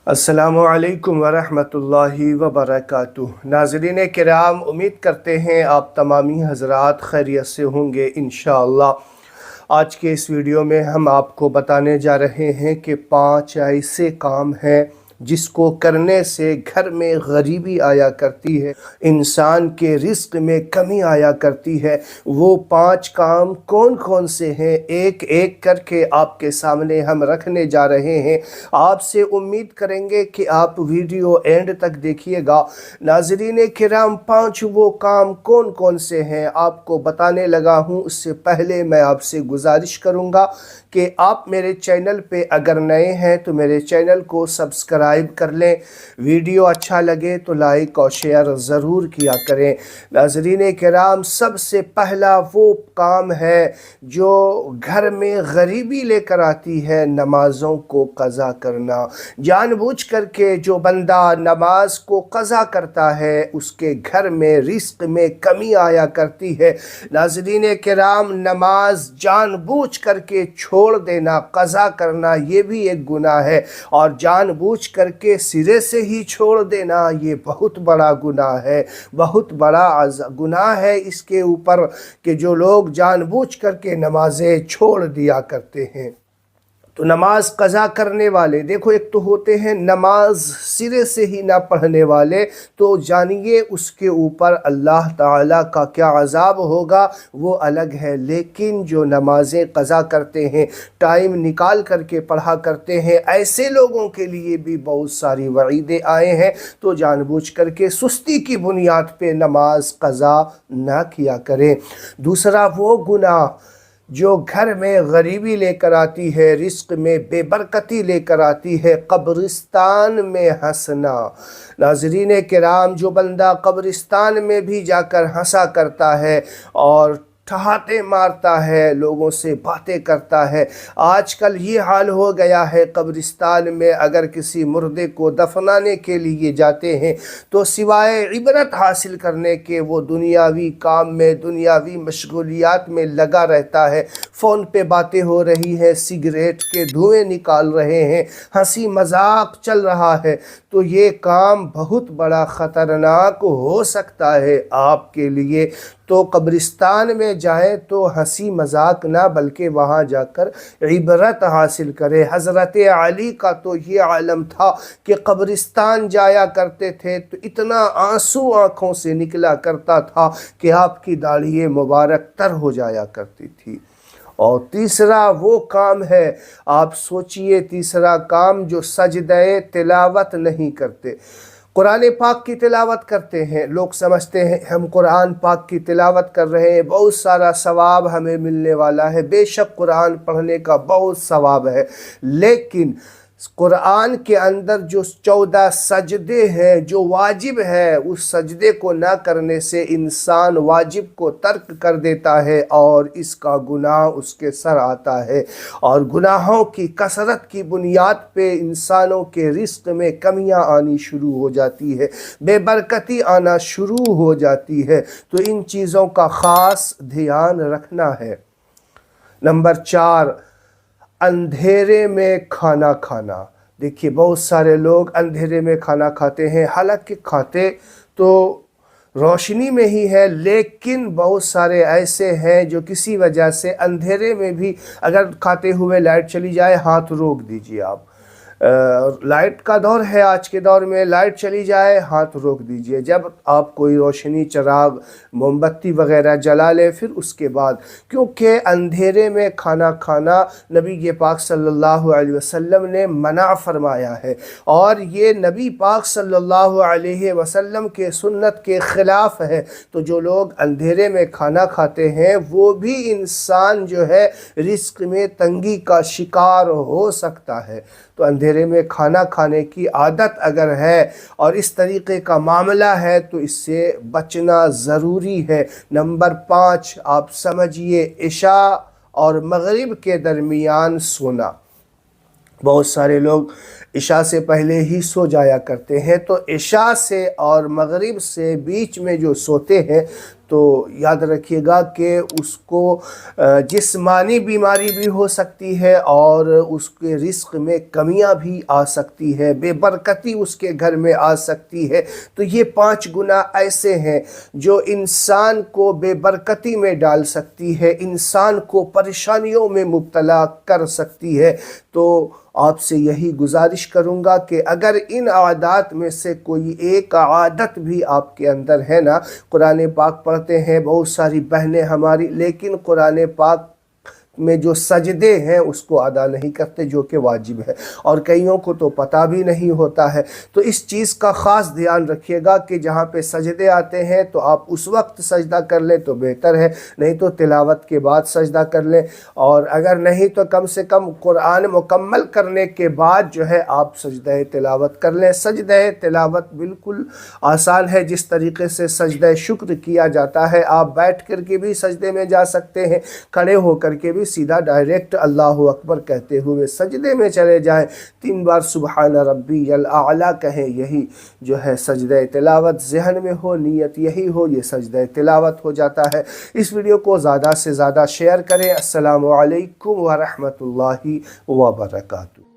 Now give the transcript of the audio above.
अस्सलामु अलैकुम वरहमतुल्लाहि वबरकातुह। नाज़रीन किराम, उम्मीद करते हैं आप तमामी हज़रात खैरियत से होंगे इंशाअल्लाह। आज के इस वीडियो में हम आपको बताने जा रहे हैं कि 5 ऐसे काम हैं जिसको करने से घर में गरीबी आया करती है, इंसान के रिस्क में कमी आया करती है। वो 5 काम कौन कौन से हैं, एक एक करके आपके सामने हम रखने जा रहे हैं। आपसे उम्मीद करेंगे कि आप वीडियो एंड तक देखिएगा। नाज़रीन किराम, 5 वो काम कौन कौन से हैं आपको बताने लगा हूँ। उससे पहले मैं आपसे गुजारिश करूँगा कि आप मेरे चैनल पे अगर नए हैं तो मेरे चैनल को सब्सक्राइब कर लें। वीडियो अच्छा लगे तो लाइक और शेयर ज़रूर किया करें। नाज़रीन किराम, सबसे पहला वो काम है जो घर में गरीबी लेकर आती है, नमाज़ों को क़ज़ा करना। जानबूझ करके जो बंदा नमाज को क़ज़ा करता है उसके घर में रिस्क में कमी आया करती है। नाज़रीन किराम, नमाज जानबूझ करके छोड़ देना, क़ज़ा करना, ये भी एक गुनाह है। और जानबूझ करके सिरे से ही छोड़ देना, ये बहुत बड़ा गुनाह है, बहुत बड़ा गुनाह है इसके ऊपर कि जो लोग जानबूझ करके नमाज़ें छोड़ दिया करते हैं। तो नमाज क़ज़ा करने वाले, देखो, एक तो होते हैं नमाज सिरे से ही ना पढ़ने वाले, तो जानिए उसके ऊपर अल्लाह ताला का क्या अज़ाब होगा वो अलग है। लेकिन जो नमाज़ें क़ज़ा करते हैं, टाइम निकाल करके पढ़ा करते हैं, ऐसे लोगों के लिए भी बहुत सारी वईदें आए हैं। तो जानबूझ करके सुस्ती की बुनियाद पे नमाज क़ज़ा ना किया करें। दूसरा वो गुनाह जो घर में गरीबी लेकर आती है, रिस्क में बेबरकती लेकर आती है, कब्रिस्तान में हंसना। नाज़रीन किराम, जो बंदा कब्रिस्तान में भी जाकर हंसा करता है और ठहाके मारता है, लोगों से बातें करता है। आजकल ये हाल हो गया है, कब्रिस्तान में अगर किसी मुर्दे को दफनाने के लिए जाते हैं तो सिवाय इबरत हासिल करने के वो दुनियावी काम में, दुनियावी मशगूलियात में लगा रहता है। फ़ोन पे बातें हो रही है, सिगरेट के धुएँ निकाल रहे हैं, हंसी मजाक चल रहा है। तो ये काम बहुत बड़ा ख़तरनाक हो सकता है आपके लिए। तो कब्रिस्तान में जाए तो हंसी मजाक ना, बल्कि वहाँ जाकर इबरत हासिल करे। हज़रत अली का तो ये आलम था कि कब्रिस्तान जाया करते थे तो इतना आंसू आँखों से निकला करता था कि आपकी दाढ़ी मुबारक तर हो जाया करती थी। और तीसरा वो काम है, आप सोचिए, तीसरा काम जो सजदे तिलावत नहीं करते। कुरान पाक की तिलावत करते हैं, लोग समझते हैं हम कुरान पाक की तिलावत कर रहे हैं, बहुत सारा सवाब हमें मिलने वाला है। बेशक कुरान पढ़ने का बहुत सवाब है, लेकिन कुरान के अंदर जो 14 सजदे हैं, जो वाजिब है, उस सजदे को ना करने से इंसान वाजिब को तर्क कर देता है और इसका गुनाह उसके सर आता है। और गुनाहों की कसरत की बुनियाद पे इंसानों के रिस्क में कमियां आनी शुरू हो जाती है, बेबरकती आना शुरू हो जाती है। तो इन चीज़ों का ख़ास ध्यान रखना है। नंबर 4, अंधेरे में खाना खाना। देखिए, बहुत सारे लोग अंधेरे में खाना खाते हैं, हालांकि खाते तो रोशनी में ही है, लेकिन बहुत सारे ऐसे हैं जो किसी वजह से अंधेरे में भी, अगर खाते हुए लाइट चली जाए, हाथ रोक दीजिए आप। लाइट का दौर है आज के दौर में, लाइट चली जाए हाथ रोक दीजिए। जब आप कोई रोशनी, चिराग, मोमबत्ती वगैरह जला ले, फिर उसके बाद, क्योंकि अंधेरे में खाना खाना नबी के पाक सल्लल्लाहु अलैहि वसल्लम ने मना फरमाया है, और ये नबी पाक सल्लल्लाहु अलैहि वसल्लम के सुन्नत के ख़िलाफ़ है। तो जो लोग अंधेरे में खाना खाते हैं वो भी इंसान जो है रिस्क में तंगी का शिकार हो सकता है। तो अंधेरे में खाना खाने की आदत अगर है और इस तरीक़े का मामला है तो इससे बचना ज़रूरी है। नंबर 5, आप समझिए, इशा और मग़रिब के दरमियान सोना। बहुत सारे लोग इशा से पहले ही सो जाया करते हैं, तो इशा से और मग़रिब से बीच में जो सोते हैं تو یاد رکھیے گا کہ اس کو جسمانی بیماری بھی ہو سکتی ہے اور اس کے رزق میں کمیاں بھی آ سکتی ہے، بے برکتی اس کے گھر میں آ سکتی ہے۔ تو یہ 5 گناہ ایسے ہیں جو انسان کو بے برکتی میں ڈال سکتی ہے، انسان کو پریشانیوں میں مبتلا کر سکتی ہے۔ تو آپ سے یہی گزارش کروں گا کہ اگر ان عادات میں سے کوئی ایک عادت بھی آپ کے اندر ہے نا، قرآن پاک پڑھتے ہیں بہت ساری بہنیں ہماری، لیکن قرآن پاک میں جو سجدے ہیں اس کو ادا نہیں کرتے جو کہ واجب ہے، اور کئیوں کو تو پتہ بھی نہیں ہوتا ہے۔ تو اس چیز کا خاص دھیان رکھیے گا کہ جہاں پہ سجدے آتے ہیں تو آپ اس وقت سجدہ کر لیں تو بہتر ہے، نہیں تو تلاوت کے بعد سجدہ کر لیں، اور اگر نہیں تو کم سے کم قرآن مکمل کرنے کے بعد جو ہے آپ سجدہ تلاوت کر لیں۔ سجدہ تلاوت بالکل آسان ہے، جس طریقے سے سجدہ شکر کیا جاتا ہے، آپ بیٹھ کر کے بھی سجدے میں جا سکتے ہیں، کھڑے ہو کر کے بھی سیدھا ڈائریکٹ اللہ اکبر کہتے ہوئے سجدے میں چلے جائیں، 3 بار سبحان ربی الاعلی کہیں، یہی جو ہے سجدہ تلاوت ذہن میں ہو، نیت یہی ہو، یہ سجدہ تلاوت ہو جاتا ہے۔ اس ویڈیو کو زیادہ سے زیادہ شیئر کریں۔ السلام علیکم ورحمۃ اللہ وبرکاتہ۔